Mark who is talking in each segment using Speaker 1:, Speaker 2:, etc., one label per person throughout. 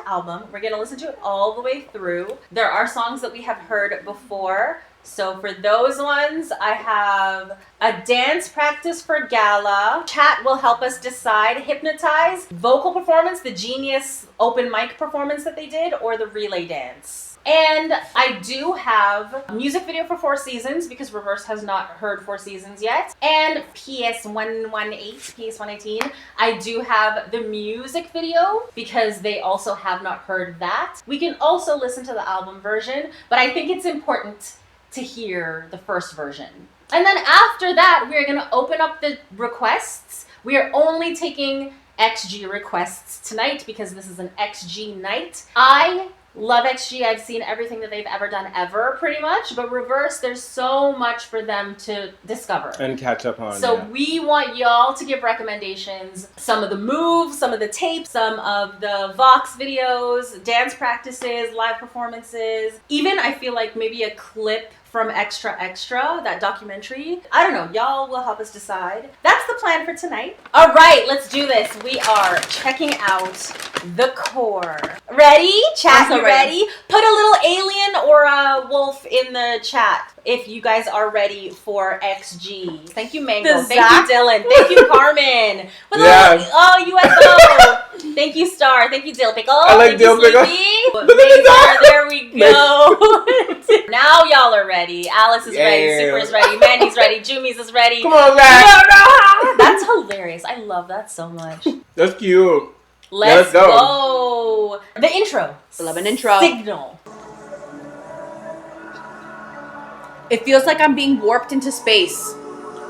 Speaker 1: the album. We're gonna listen to it all the way through. There are songs that we have heard before. So for those ones, I have a dance practice for GALA. Chat will help us decide Hypnotize, vocal performance, the Genius open mic performance that they did, or the relay dance. And I do have a music video for Four Seasons because RiVERSE has not heard Four Seasons yet. And PS118, I do have the music video because they also have not heard that. We can also listen to the album version, but I think it's important to hear the first version. And then after that, we're gonna open up the requests. We are only taking XG requests tonight because this is an XG night. I love XG. I've seen everything that they've ever done ever, pretty much. But RiVERSE, there's so much for them to discover
Speaker 2: and catch up on.
Speaker 1: So we want y'all to give recommendations. Some of the moves, some of the tapes, some of the Vox videos, dance practices, live performances. Even I feel like maybe a clip from XTRA, that documentary. I don't know. Y'all will help us decide. That's the plan for tonight. All right, let's do this. We are checking out the core. Ready? Chat, you ready? Put a little alien or a wolf in the chat if you guys are ready for XG. Thank you, Mango. Thank you, Dylan. Thank you, Carmen. With
Speaker 2: yes.
Speaker 1: Oh, USO. Thank you, Star. Thank you, Dill Pickle.
Speaker 2: I like Dill Pickle.
Speaker 1: There we go. Now y'all are ready. Alice is ready. Super is ready. Mandy's ready. Jumi's is ready.
Speaker 2: Come on, guys.
Speaker 1: That's hilarious. I love that so much.
Speaker 2: That's cute.
Speaker 1: Let's go. The intro.
Speaker 3: Love an intro.
Speaker 1: Signal.
Speaker 3: It feels like I'm being warped into space.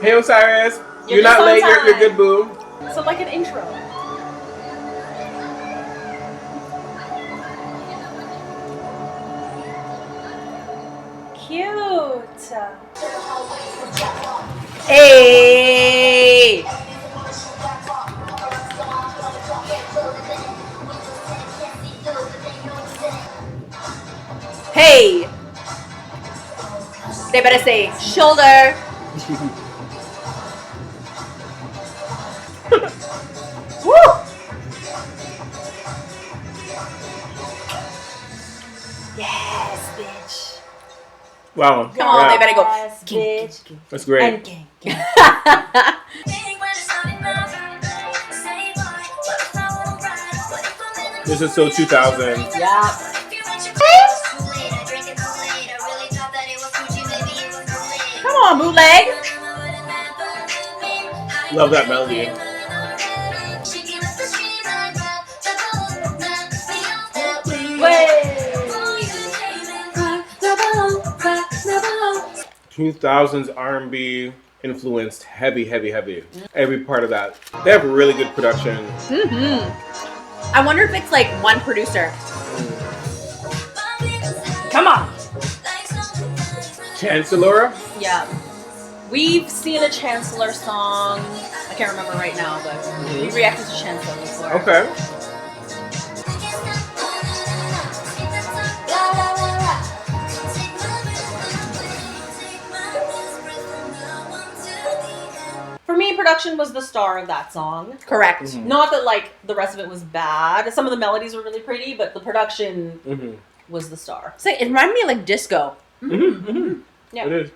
Speaker 2: Hey, Osiris. You're not late. You're good, boo.
Speaker 1: So like an intro. Cute.
Speaker 3: Hey. Hey. They better say shoulder. Woo.
Speaker 1: Yes, bitch.
Speaker 2: Wow.
Speaker 3: Come on, they better go.
Speaker 1: Yes, bitch.
Speaker 2: That's great.
Speaker 1: And gang, gang.
Speaker 2: This is so 2000.
Speaker 1: Yeah.
Speaker 3: Come on, bootleg.
Speaker 2: Love that melody.
Speaker 1: Wait.
Speaker 2: 2000s R&B influenced heavy. Every part of that. They have really good production.
Speaker 3: I wonder if it's like one producer.
Speaker 1: Come on.
Speaker 2: Chancellor?
Speaker 1: Yeah. We've seen a Chancellor song. I can't remember right now, but we reacted to Chancellor before.
Speaker 2: Okay.
Speaker 1: For me, production was the star of that song.
Speaker 3: Correct.
Speaker 2: Mm-hmm.
Speaker 1: Not that like the rest of it was bad. Some of the melodies were really pretty, but the production was the star.
Speaker 3: It's like, it reminded me of like disco.
Speaker 1: Yeah.
Speaker 2: It is.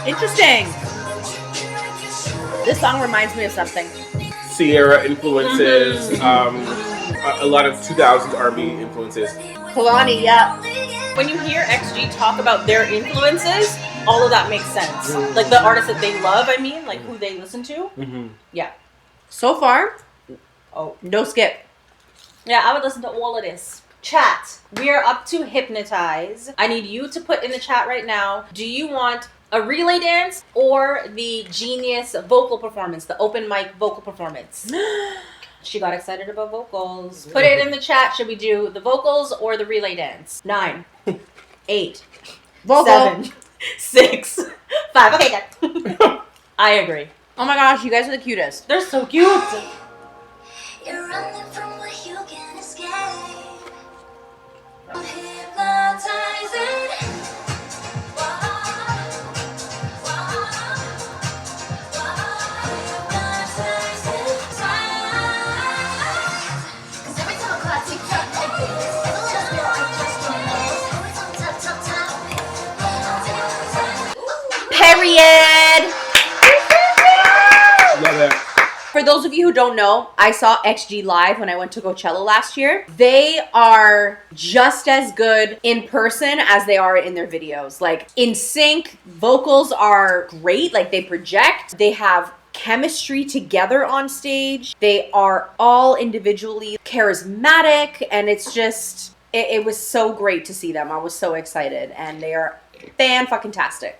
Speaker 3: Interesting. This song reminds me of something.
Speaker 2: Sierra influences, a lot of 2000s R&B influences.
Speaker 3: Kalani, yeah.
Speaker 1: When you hear XG talk about their influences, all of that makes sense. Like the artists that they love, I mean, like who they listen to. Yeah.
Speaker 3: So far,
Speaker 1: Oh.
Speaker 3: no skip.
Speaker 1: Yeah, I would listen to all of this. Chat, we are up to Hypnotize. I need you to put in the chat right now, do you want a relay dance or the Genius vocal performance, the open mic vocal performance? She got excited about vocals. Put it in the chat. Should we do the vocals or the relay dance? 9, 8,
Speaker 3: Vocal.
Speaker 1: 7, 6, 5. Okay, good. I agree.
Speaker 3: Oh my gosh, you guys are the cutest.
Speaker 1: They're so cute.
Speaker 4: You're running from what you
Speaker 3: For those of you who don't know, I saw XG live when I went to Coachella last year. They are just as good in person as they are in their videos. Like, in sync, vocals are great. Like, they project. They have chemistry together on stage. They are all individually charismatic, and it's just, it was so great to see them. I was so excited, and they are fan-fucking-tastic.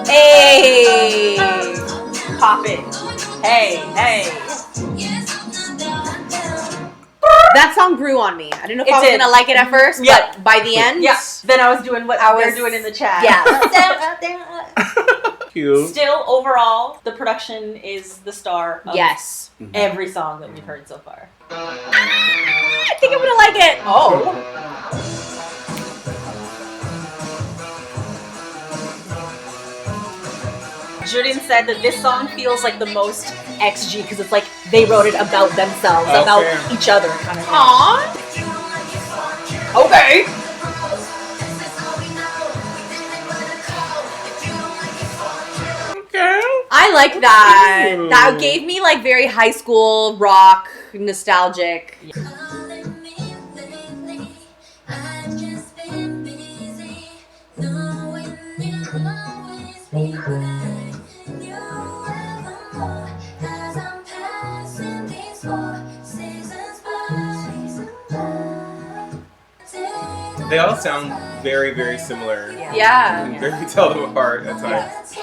Speaker 3: Hey, pop it. Hey, hey. That song grew on me. I didn't know if I was gonna like it at first, but by the end,
Speaker 1: then I was doing what they're doing in the chat.
Speaker 3: Yeah.
Speaker 2: Cute.
Speaker 1: Still, overall, the production is the star of
Speaker 3: Yes.
Speaker 1: every song that we've heard so far.
Speaker 3: I think I'm gonna like it. Oh.
Speaker 1: Jurin said that this song feels like the most XG because it's like they wrote it about themselves, about each other kind of thing.
Speaker 3: Aww. Okay.
Speaker 2: Okay.
Speaker 3: I like that. That gave me like very high school rock, nostalgic.
Speaker 2: They all sound very, very similar.
Speaker 3: Yeah.
Speaker 2: You can barely tell them apart at times.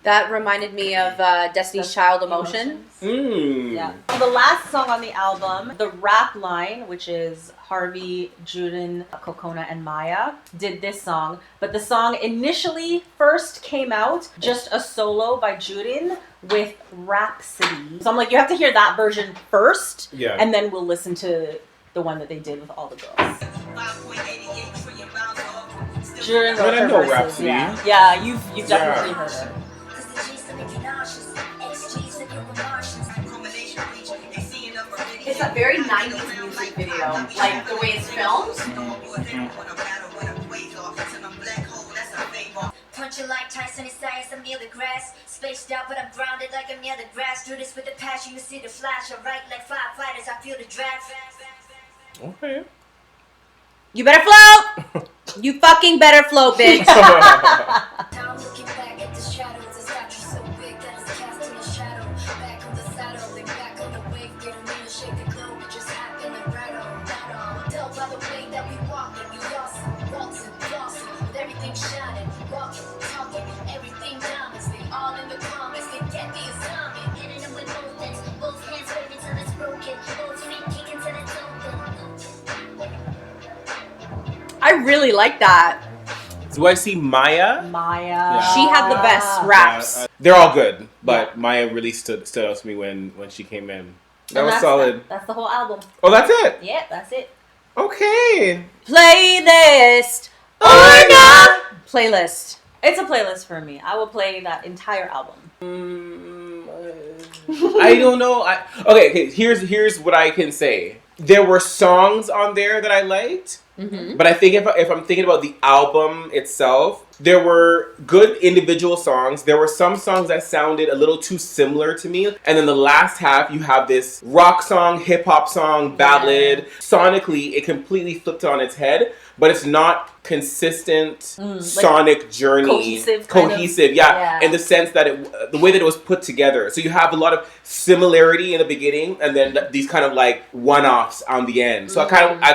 Speaker 1: That reminded me of Destiny's Child, Emotion.
Speaker 2: Yeah.
Speaker 1: The last song on the album, the rap line, which is Harvey, Jurin, Kokona, and Maya, did this song. But the song initially first came out just a solo by Jurin with Rhapsody. So I'm like, you have to hear that version first, and then we'll listen to the one that they did with all the girls. Jurin wrote her verses.
Speaker 2: Rhapsody.
Speaker 1: Yeah, you've definitely heard her.
Speaker 3: It's a very 90s music video, like the way it's filmed.
Speaker 4: Punching like Tyson is science, I'm near the grass. Spaced out, but I'm grounded like I'm near the grass. Do this with the passion, you see the flash. I write like firefighters, I feel the draft.
Speaker 2: Okay.
Speaker 3: You better float! You fucking better float, bitch.
Speaker 4: Now I'm looking back at the shadows. A statue so big that it's casting a shadow. Back on the saddle, then back on the wave. Didn't mean to shake the globe, it just happened and right on. Tell by the way that we walking, we awesome. Waltzing, flossing, with everything shining. Walking, talking, everything diamonds. They all in the comments, they get the assignment. Hitting them with both ends, both hands waving till it's broken. Both feet kicking till it's open.
Speaker 3: I really like that.
Speaker 2: Do I see Maya?
Speaker 1: Maya.
Speaker 3: She had the best raps.
Speaker 2: They're all good, but Maya really stood out to me when she came in. That was solid.
Speaker 1: That's the whole album.
Speaker 2: Oh, that's it?
Speaker 1: Yeah, that's it.
Speaker 2: Okay.
Speaker 3: Playlist or not? Playlist.
Speaker 1: It's a playlist for me. I will play that entire album.
Speaker 2: I don't know. Okay. Here's what I can say. There were songs on there that I liked, but I think if I'm thinking about the album itself, there were good individual songs. There were some songs that sounded a little too similar to me. And then the last half, you have this rock song, hip hop song, ballad. Sonically, it completely flipped on its head, but it's not consistent sonic like journey. Cohesive, yeah. In the sense that the way that it was put together. So you have a lot of similarity in the beginning, and then these kind of like one-offs on the end. So I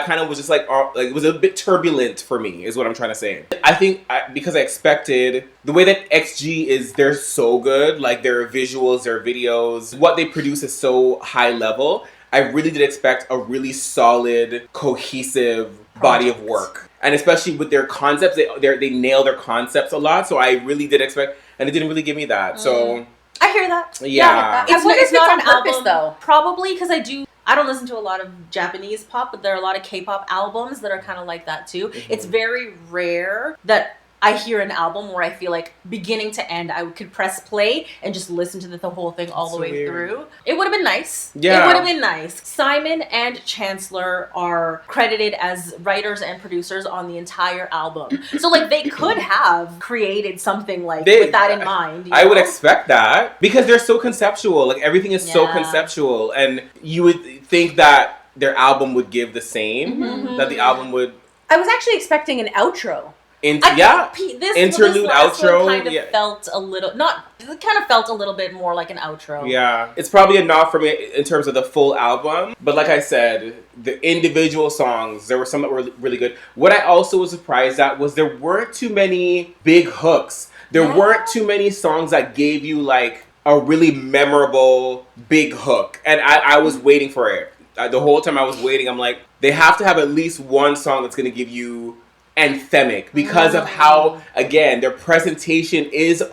Speaker 2: kind of was just like it was a bit turbulent for me, is what I'm trying to say. I think because I expected the way that XG is, they're so good. Like their visuals, their videos, what they produce is so high level. I really did expect a really solid, cohesive body of work. And especially with their concepts, they nail their concepts a lot. So I really did expect, and it didn't really give me that. So
Speaker 1: I hear that.
Speaker 2: Yeah.
Speaker 3: It's not an album though.
Speaker 1: Probably because I do I don't listen to a lot of Japanese pop, but there are a lot of K-pop albums that are kind of like that too. It's very rare that I hear an album where I feel like beginning to end, I could press play and just listen to the whole thing all the way through. It would have been nice.
Speaker 2: Yeah.
Speaker 1: It would have been nice. Simon and Chancellor are credited as writers and producers on the entire album. So like they could have created something like with that in mind.
Speaker 2: I would expect that because they're so conceptual. Like everything is so conceptual, and you would think that their album would give the same. That the album would.
Speaker 3: I was actually expecting an outro.
Speaker 1: This
Speaker 2: interlude, outro.
Speaker 1: Kind of felt a little It kind of felt a little bit more like an outro.
Speaker 2: Yeah, it's probably a nod for me in terms of the full album. But like I said, the individual songs, there were some that were really good. What I also was surprised at was there weren't too many big hooks. There weren't too many songs that gave you like a really memorable big hook, and I was waiting for it. The whole time I was waiting, I'm like, they have to have at least one song that's going to give you anthemic because of how, again, their presentation is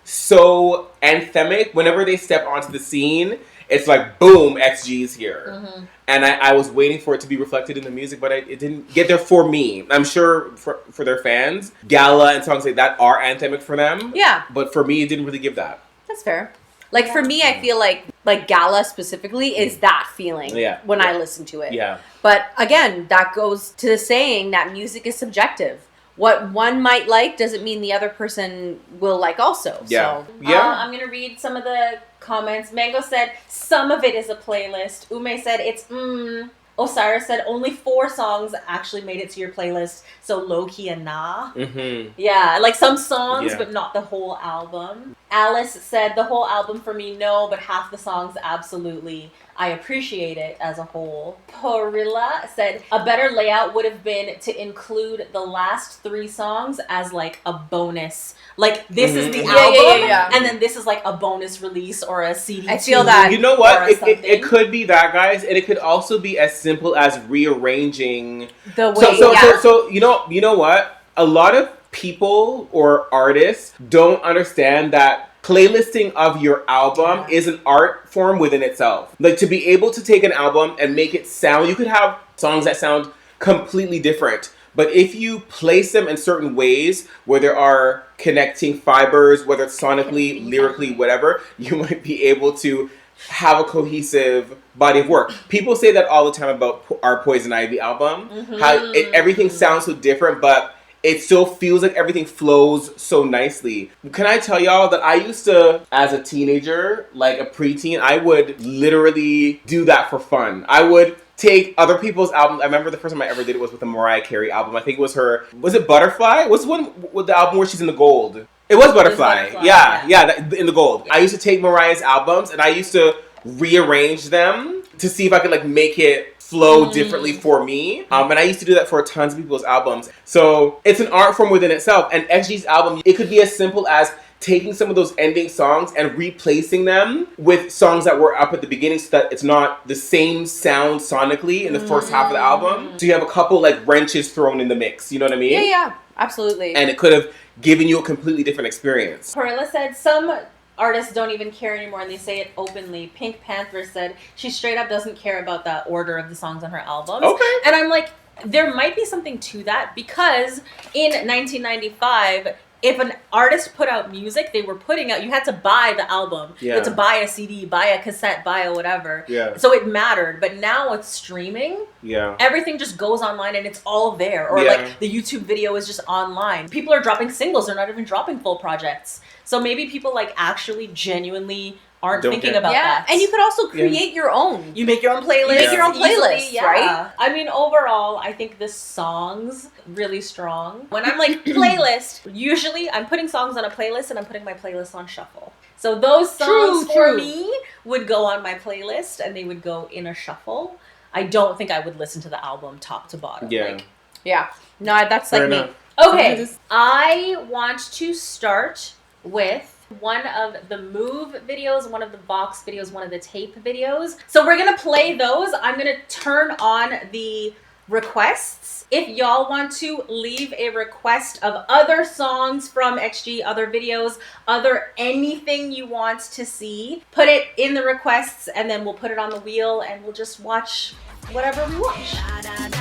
Speaker 2: so anthemic. Whenever they step onto the scene, it's like, boom, XG's here. And I was waiting for it to be reflected in the music, but it didn't get there for me. I'm sure for their fans, Gala and songs like that are anthemic for them.
Speaker 3: Yeah.
Speaker 2: But for me, it didn't really give that.
Speaker 3: That's fair. Like for me, I feel like Gala specifically is that feeling when I listen to it.
Speaker 2: Yeah.
Speaker 3: But again, that goes to the saying that music is subjective. What one might like doesn't mean the other person will like also.
Speaker 2: Yeah.
Speaker 3: So.
Speaker 1: I'm going to read some of the comments. Mango said, some of it is a playlist. Ume said, it's Osiris said, only 4 songs actually made it to your playlist. So low-key and nah. Yeah, like some songs, but not the whole album. Alice said, the whole album for me, no, but half the songs, absolutely. I appreciate it as a whole. Porilla said, a better layout would have been to include the last 3 songs as like a bonus. Like, this is the album, and then this is like a bonus release or a CD.
Speaker 3: I feel that.
Speaker 2: You know what? It could be that, guys, and it could also be as simple as rearranging
Speaker 3: the way.
Speaker 2: So you know what? A lot of people or artists don't understand that playlisting of your album is an art form within itself. Like, to be able to take an album and make it sound, you could have songs that sound completely different, but if you place them in certain ways where there are connecting fibers, whether it's sonically, lyrically, whatever, you might be able to have a cohesive body of work. People say that all the time about our Poison Ivy album, how everything sounds so different, but it still feels like everything flows so nicely. Can I tell y'all that I used to, as a teenager, like a preteen, I would literally do that for fun. I would take other people's albums. I remember the first time I ever did it was with a Mariah Carey album. I think it was was it Butterfly? What's the one with the album where she's in the gold? It was Butterfly. In the gold. I used to take Mariah's albums and I used to rearrange them to see if I could like make it flow differently for me. And I used to do that for tons of people's albums. So it's an art form within itself. And XG's album, it could be as simple as taking some of those ending songs and replacing them with songs that were up at the beginning so that it's not the same sound sonically in the first half of the album. So you have a couple like wrenches thrown in the mix. You know what I mean?
Speaker 3: Yeah, absolutely.
Speaker 2: And it could have given you a completely different experience.
Speaker 1: Perla said, some artists don't even care anymore and they say it openly. Pink Panther said she straight up doesn't care about the order of the songs on her albums.
Speaker 2: Okay.
Speaker 1: And I'm like, there might be something to that because in 1995, if an artist put out music, they were putting out, you had to buy the album. You had to buy a CD, buy a cassette, buy a whatever.
Speaker 2: Yeah.
Speaker 1: So it mattered. But now it's streaming.
Speaker 2: Yeah.
Speaker 1: Everything just goes online and it's all there. Or like the YouTube video is just online. People are dropping singles. They're not even dropping full projects. So maybe people like actually genuinely aren't thinking about that.
Speaker 3: And you could also create your own.
Speaker 1: You make your own playlist.
Speaker 3: You make your own playlist, right?
Speaker 1: I mean, overall, I think the songs really strong. When I'm like playlist, usually I'm putting songs on a playlist and I'm putting my playlist on shuffle. So those songs for me would go on my playlist and they would go in a shuffle. I don't think I would listen to the album top to bottom.
Speaker 3: Yeah. No, that's like me.
Speaker 1: Okay, I want to start with one of the Move videos, one of the Vox videos, one of the Tape videos. So we're gonna play those. I'm gonna turn on the requests. If y'all want to leave a request of other songs from XG, other videos, other anything you want to see, put it in the requests and then we'll put it on the wheel and we'll just watch whatever we watch.